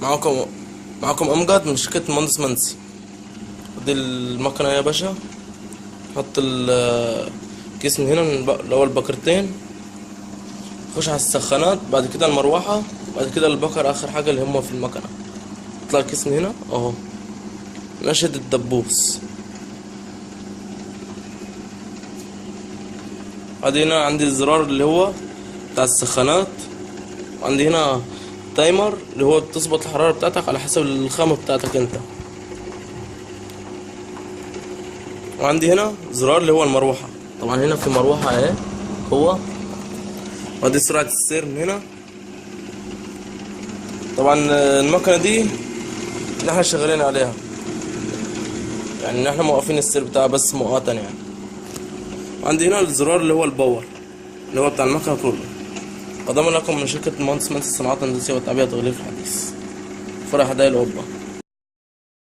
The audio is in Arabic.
معاكم معاكم امجد من شركة مهندس منسي. دي المكنة يا باشا. حط الكيس من هنا، من اللي هو البكرتين. خش على السخانات، بعد كده المروحة، بعد كده البكر اخر حاجة اللي هم في المكنة. اطلع الكيس من هنا اهو، نشد الدبوس. بعد هنا عندي الزرار اللي هو بتاع السخانات، وعندي هنا تايمر اللي هو بتظبط الحرارة بتاعتك على حسب الخامة بتاعتك انت. وعندي هنا زرار اللي هو المروحة. طبعا هنا في مروحة اهي هو، وادي سرعة السير من هنا. طبعا المكنة دي اللي احنا شغالين عليها، يعني ان احنا موقفين السير بتاعها بس مؤقتا يعني. وعندي هنا الزرار اللي هو الباور اللي هو بتاع المكنة كله. قدما لكم من شركة مهندس منسي الصناعات الهندسية والتعبئة والتغليف الحديث، فرع حدائق القبة.